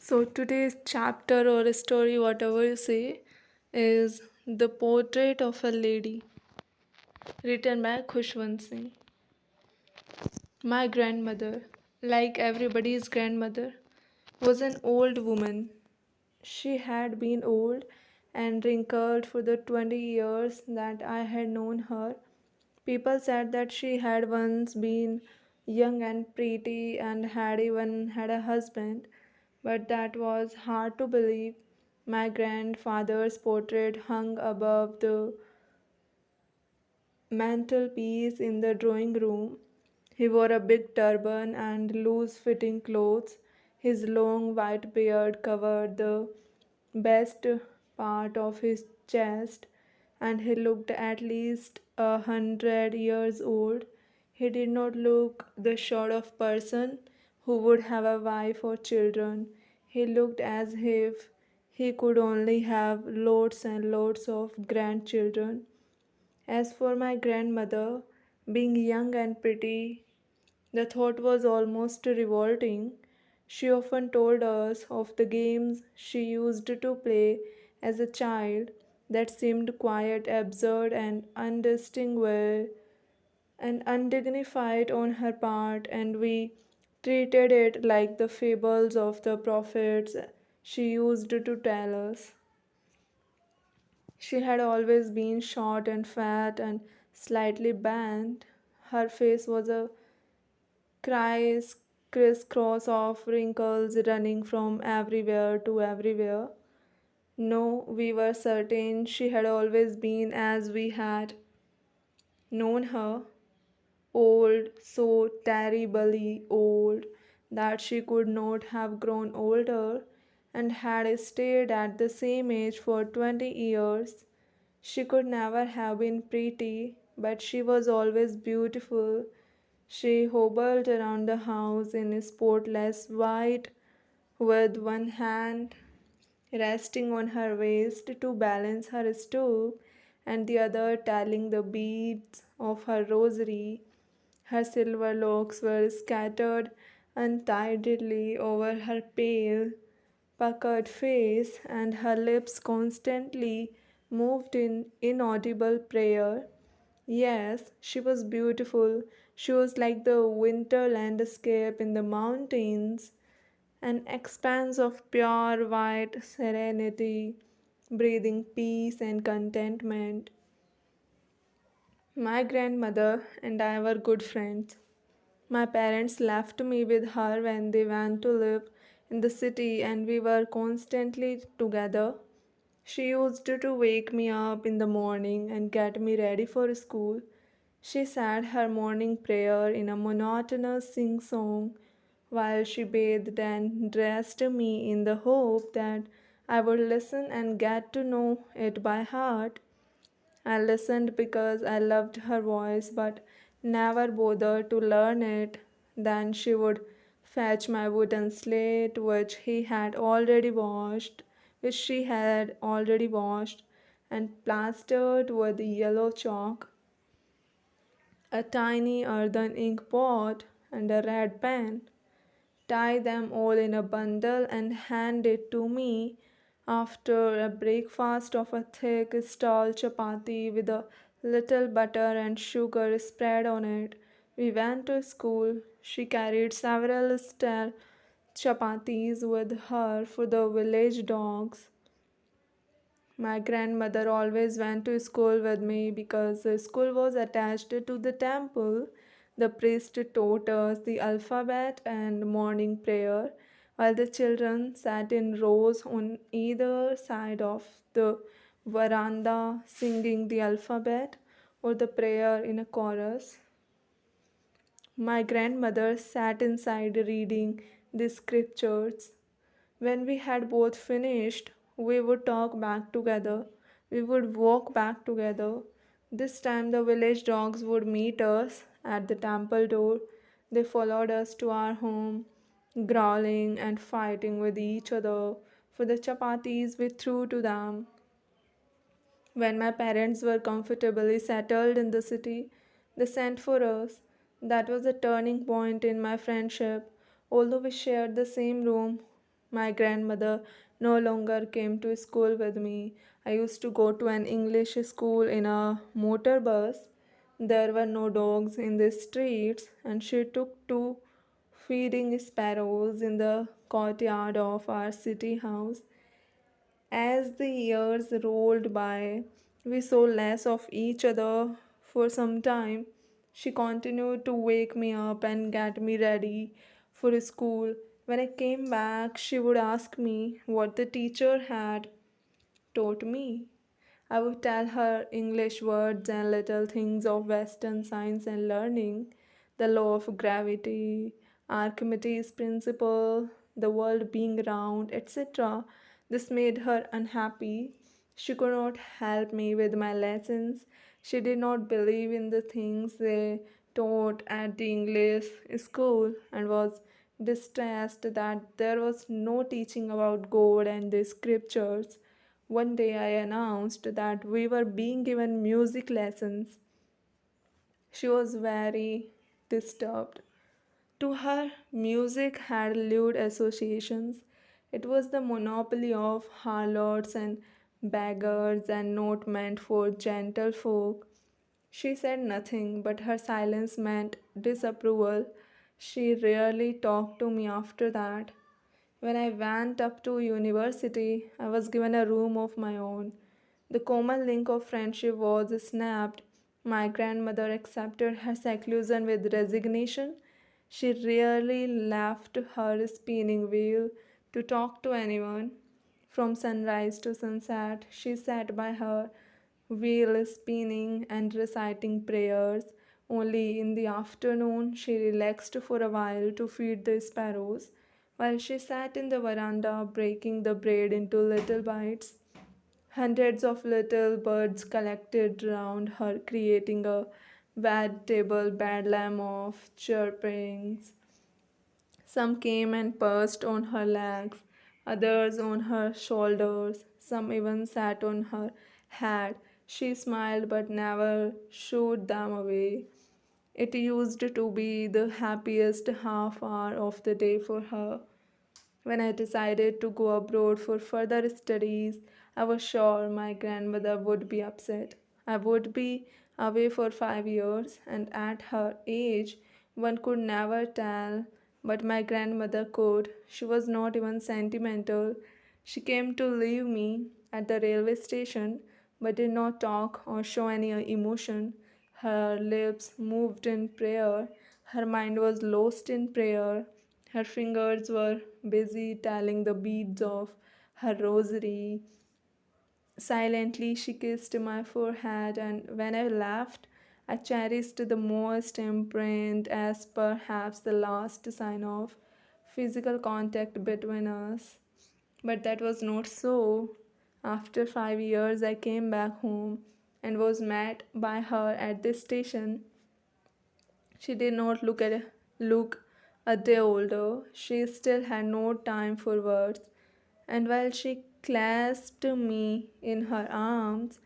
So today's chapter or a story, whatever you say, is The Portrait of a Lady, written by Khushwant Singh. My grandmother, like everybody's grandmother, was an old woman. She had been old and wrinkled for the 20 years that I had known her. People said that she had once been young and pretty and had even had a husband, but that was hard to believe. My grandfather's portrait hung above the mantelpiece in the drawing room. He wore a big turban and loose fitting clothes. His long white beard covered the best part of his chest, and he looked at least 100 years old. He did not look the sort of person who would have a wife or children. He looked as if he could only have loads and loads of grandchildren. As for my grandmother, being young and pretty, the thought was almost revolting. She often told us of the games she used to play as a child that seemed quite absurd and undistinguished and undignified on her part, and we treated it like the fables of the prophets she used to tell us. She had always been short and fat and slightly bent. Her face was a crisscross of wrinkles running from everywhere to everywhere. No, we were certain she had always been as we had known her, old, so terribly old that she could not have grown older, and had stayed at the same age for 20 years. She could never have been pretty, but she was always beautiful. She hobbled around the house in spotless white, with one hand resting on her waist to balance her stoop, and the other telling the beads of her rosary. Her silver locks were scattered untidily over her pale, puckered face, and her lips constantly moved in inaudible prayer. Yes, she was beautiful. She was like the winter landscape in the mountains, an expanse of pure white serenity, breathing peace and contentment. My grandmother and I were good friends. My parents left me with her when they went to live in the city, and we were constantly together. She used to wake me up in the morning and get me ready for school. She said her morning prayer in a monotonous sing song while she bathed and dressed me in the hope that I would listen and get to know it by heart. I listened because I loved her voice but never bothered to learn it. Then she would fetch my wooden slate which she had already washed and plastered with yellow chalk, a tiny earthen ink pot, and a red pen. Tie them all in a bundle and hand it to me after a breakfast of a thick stall chapati with a little butter and sugar spread on it. We went to school. She carried several stale chapatis with her for the village dogs. My grandmother always went to school with me because the school was attached to the temple. The priest taught us the alphabet and morning prayer, while the children sat in rows on either side of the veranda singing the alphabet or the prayer in a chorus. My grandmother sat inside reading the scriptures. When we had both finished, we would talk back together. We would walk back together. This time, the village dogs would meet us at the temple door. They followed us to our home, growling and fighting with each other for the chapatis we threw to them. When my parents were comfortably settled in the city, they sent for us. That was a turning point in my friendship. Although we shared the same room, My grandmother no longer came to school with me. I used to go to an English school in a motor bus. There were no dogs in the streets, and she took to feeding sparrows in the courtyard of our city house. As the years rolled by, we saw less of each other for some time. She continued to wake me up and get me ready for school. When I came back, she would ask me what the teacher had taught me. I would tell her English words and little things of Western science and learning, the law of gravity, Archimedes' principle, the world being round, etc. This made her unhappy. She could not help me with my lessons. She did not believe in the things they taught at the English school and was distressed that there was no teaching about God and the scriptures. One day I announced that we were being given music lessons. She was very disturbed. To her, music had lewd associations. It was the monopoly of harlots and beggars and not meant for gentle folk. She said nothing, but her silence meant disapproval. She rarely talked to me after that. When I went up to university, I was given a room of my own. The common link of friendship was snapped. My grandmother accepted her seclusion with resignation. She rarely left her spinning wheel to talk to anyone. From sunrise to sunset, she sat by her wheel spinning and reciting prayers. Only in the afternoon she relaxed for a while to feed the sparrows, while she sat in the veranda breaking the bread into little bites. Hundreds of little birds collected round her, creating a veritable bedlam of chirpings. Some came and perched on her legs, others on her shoulders, some even sat on her head. She smiled but never shooed them away. It used to be the happiest half hour of the day for her. When I decided to go abroad for further studies, I was sure my grandmother would be upset. I would be away for 5 years, and at her age, one could never tell, but my grandmother could. She was not even sentimental. She came to leave me at the railway station, but did not talk or show any emotion. Her lips moved in prayer, her mind was lost in prayer. Her fingers were busy telling the beads of her rosary. Silently, she kissed my forehead, and when I laughed, I cherished the most imprint as perhaps the last sign of physical contact between us. But that was not so. After 5 years, I came back home and was met by her at the station. She did not look a day older. She still had no time for words, and while she clasped me in her arms,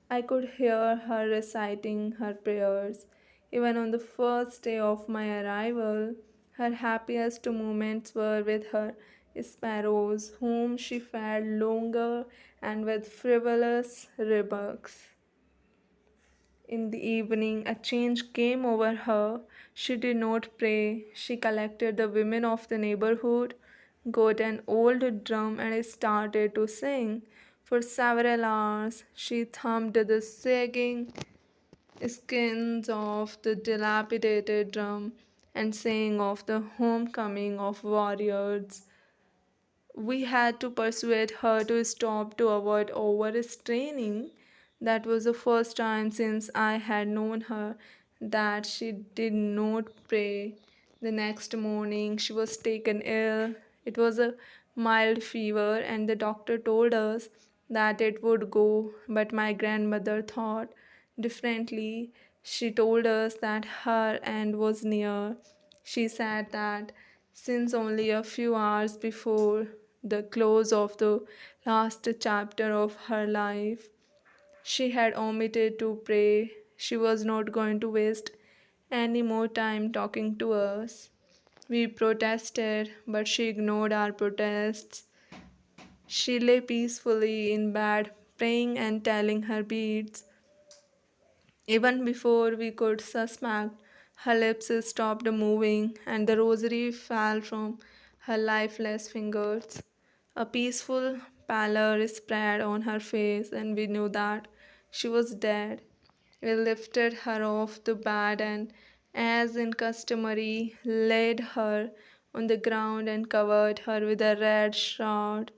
I could hear her reciting her prayers. Even on the first day of my arrival, her happiest moments were with her sparrows, whom she fed longer and with frivolous rebuks. In the evening, a change came over her. She did not pray. She collected the women of the neighborhood, got an old drum, and started to sing. For several hours, she thumped the sagging skins of the dilapidated drum and sang of the homecoming of warriors. We had to persuade her to stop to avoid overstraining. That was the first time since I had known her that she did not pray. The next morning, she was taken ill. It was a mild fever, and the doctor told us that it would go, but my grandmother thought differently. She told us that her end was near. She said that since only a few hours before the close of the last chapter of her life, she had omitted to pray. She was not going to waste any more time talking to us. We protested, but she ignored our protests. She lay peacefully in bed, praying and telling her beads. Even before we could suspect, her lips stopped moving and the rosary fell from her lifeless fingers. A peaceful pallor spread on her face, and we knew that she was dead. We lifted her off the bed and, as in customary, laid her on the ground and covered her with a red shroud.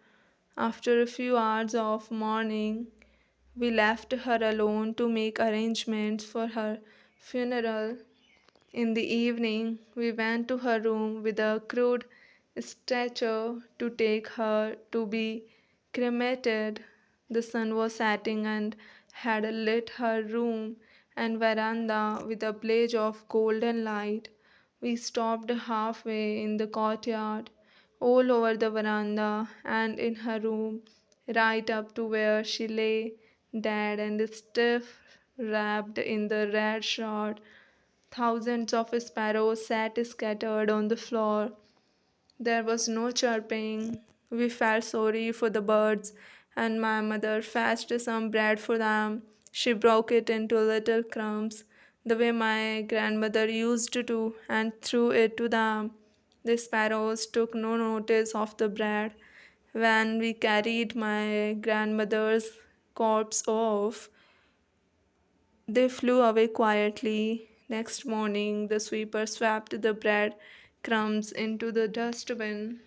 After a few hours of mourning, we left her alone to make arrangements for her funeral. In the evening, we went to her room with a crude stretcher to take her to be cremated. The sun was setting and had lit her room and veranda with a blaze of golden light. We stopped halfway in the courtyard, all over the veranda, and in her room, right up to where she lay, dead and stiff, wrapped in the red shroud. Thousands of sparrows sat scattered on the floor. There was no chirping. We felt sorry for the birds, and my mother fetched some bread for them. She broke it into little crumbs, the way my grandmother used to do, and threw it to them. The sparrows took no notice of the bread. When we carried my grandmother's corpse off, they flew away quietly. Next morning, the sweeper swept the bread crumbs into the dustbin.